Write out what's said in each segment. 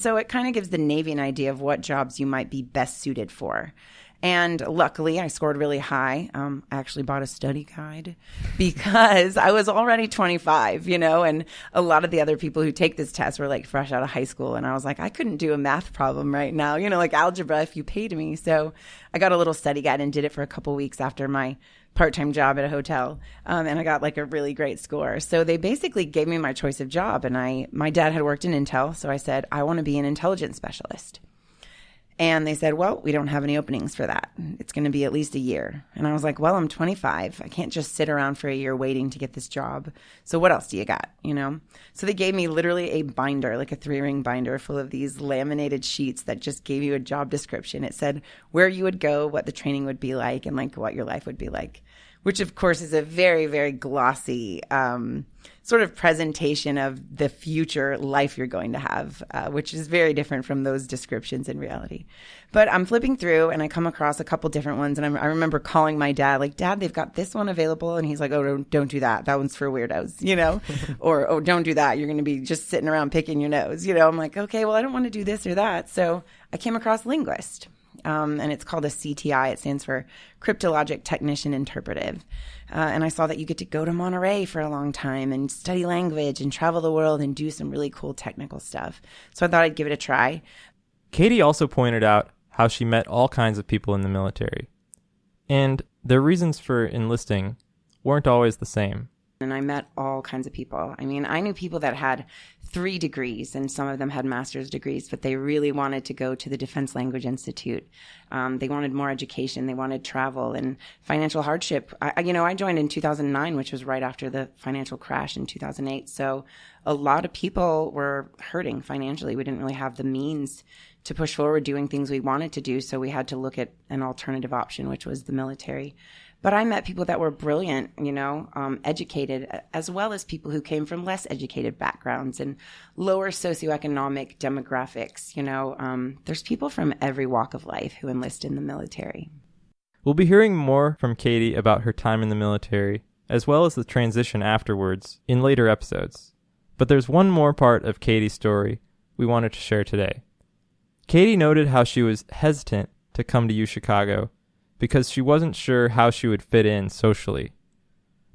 So it kind of gives the Navy an idea of what jobs you might be best suited for. And luckily, I scored really high. I actually bought a study guide because I was already 25, and a lot of the other people who take this test were like fresh out of high school. And I was like, I couldn't do a math problem right now, like algebra if you paid me. So I got a little study guide and did it for a couple weeks after my part-time job at a hotel. And I got like a really great score. So they basically gave me my choice of job. And my dad had worked in Intel. So I said, I want to be an intelligence specialist. And they said, well, we don't have any openings for that. It's going to be at least a year. And I was like, well, I'm 25. I can't just sit around for a year waiting to get this job. So what else do you got, So they gave me literally a binder, like a 3-ring binder full of these laminated sheets that just gave you a job description. It said where you would go, what the training would be like, and like what your life would be like, which of course is a very, very glossy sort of presentation of the future life you're going to have, which is very different from those descriptions in reality. But I'm flipping through and I come across a couple different ones. And I remember calling my dad, like, Dad, they've got this one available. And he's like, oh, don't do that. That one's for weirdos, or, oh, don't do that. You're going to be just sitting around picking your nose. I'm like, okay, well, I don't want to do this or that. So I came across linguist. And it's called a CTI. It stands for Cryptologic Technician Interpretive. And I saw that you get to go to Monterey for a long time and study language and travel the world and do some really cool technical stuff. So I thought I'd give it a try. Kaedy also pointed out how she met all kinds of people in the military. And their reasons for enlisting weren't always the same. And I met all kinds of people. I mean, I knew people that had 3 degrees and some of them had master's degrees, but they really wanted to go to the Defense Language Institute. They wanted more education. They wanted travel and financial hardship. I joined in 2009, which was right after the financial crash in 2008. So a lot of people were hurting financially. We didn't really have the means to push forward doing things we wanted to do. So we had to look at an alternative option, which was the military. But I met people that were brilliant, educated, as well as people who came from less educated backgrounds and lower socioeconomic demographics. There's people from every walk of life who enlist in the military. We'll be hearing more from Kaedy about her time in the military, as well as the transition afterwards, in later episodes. But there's one more part of Kaedy's story we wanted to share today. Kaedy noted how she was hesitant to come to UChicago because she wasn't sure how she would fit in socially.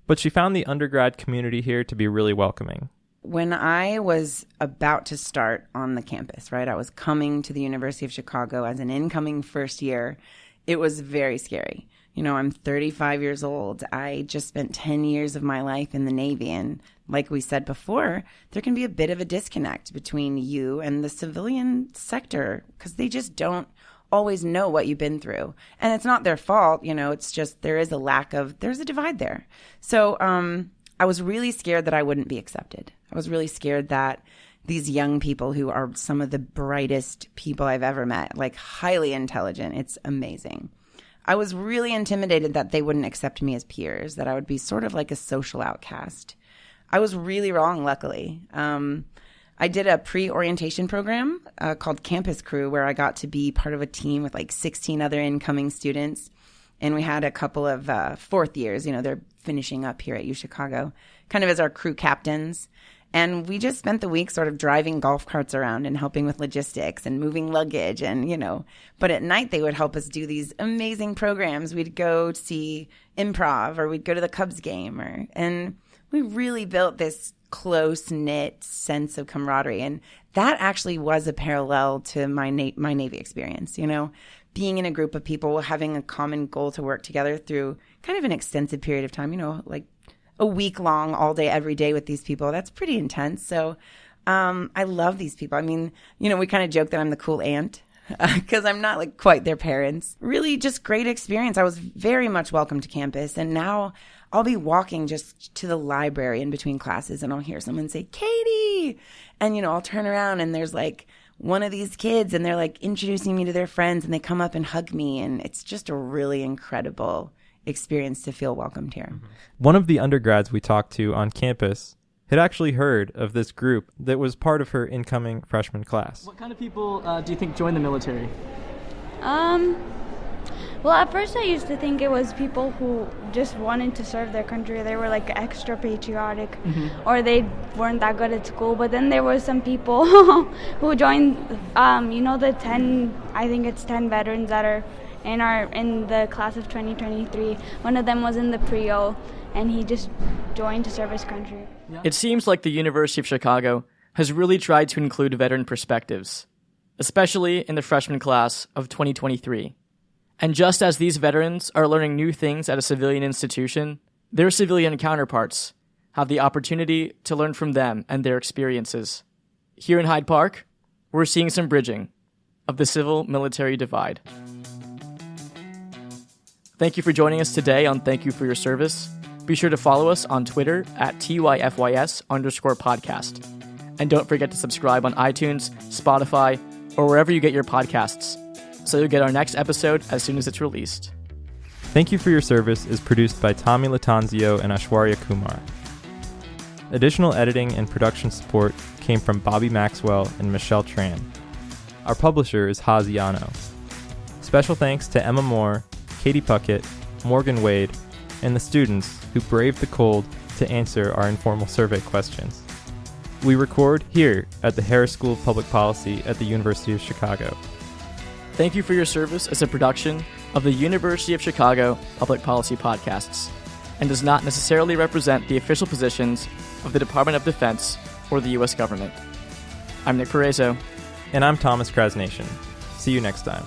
But she found the undergrad community here to be really welcoming. When I was about to start on the campus, right, I was coming to the University of Chicago as an incoming first year, it was very scary. I'm 35 years old. I just spent 10 years of my life in the Navy. And like we said before, there can be a bit of a disconnect between you and the civilian sector because they just don't always know what you've been through. And it's not their fault, it's just there's a divide there. So I was really scared that I wouldn't be accepted. I was really scared that these young people who are some of the brightest people I've ever met, like highly intelligent, it's amazing. I was really intimidated that they wouldn't accept me as peers, that I would be sort of like a social outcast. I was really wrong, luckily. I did a pre-orientation program called Campus Crew where I got to be part of a team with like 16 other incoming students. And we had a couple of fourth years, they're finishing up here at UChicago, kind of as our crew captains. And we just spent the week sort of driving golf carts around and helping with logistics and moving luggage and, but at night they would help us do these amazing programs. We'd go see improv or we'd go to the Cubs game and we really built this close-knit sense of camaraderie. And that actually was a parallel to my Navy experience, being in a group of people, having a common goal to work together through kind of an extensive period of time, like a week long, all day, every day with these people. That's pretty intense. So I love these people. I mean, we kind of joke that I'm the cool aunt because I'm not like quite their parents. Really just great experience. I was very much welcome to campus. And now I'll be walking just to the library in between classes and I'll hear someone say, Kaedy! And, I'll turn around and there's like one of these kids and they're like introducing me to their friends and they come up and hug me. And it's just a really incredible experience to feel welcomed here. One of the undergrads we talked to on campus had actually heard of this group that was part of her incoming freshman class. What kind of people do you think join the military? Well, at first I used to think it was people who just wanted to serve their country. They were like extra patriotic, or they weren't that good at school. But then there were some people who joined, the 10, I think it's 10 veterans that are in the class of 2023. One of them was in the PREO, and he just joined to serve his country. It seems like the University of Chicago has really tried to include veteran perspectives, especially in the freshman class of 2023. And just as these veterans are learning new things at a civilian institution, their civilian counterparts have the opportunity to learn from them and their experiences. Here in Hyde Park, we're seeing some bridging of the civil-military divide. Thank you for joining us today on Thank You for Your Service. Be sure to follow us on Twitter at TYFYS_podcast. And don't forget to subscribe on iTunes, Spotify, or wherever you get your podcasts, so you'll get our next episode as soon as it's released. Thank You for Your Service is produced by Tommy Latanzio and Ashwarya Kumar. Additional editing and production support came from Bobby Maxwell and Michelle Tran. Our publisher is Haziano. Special thanks to Emma Moore, Kaedy Puckett, Morgan Wade, and the students who braved the cold to answer our informal survey questions. We record here at the Harris School of Public Policy at the University of Chicago. Thank You for Your Service is a production of the University of Chicago Public Policy Podcasts and does not necessarily represent the official positions of the Department of Defense or the U.S. government. I'm Nick Perezo. And I'm Thomas Krasnation. See you next time.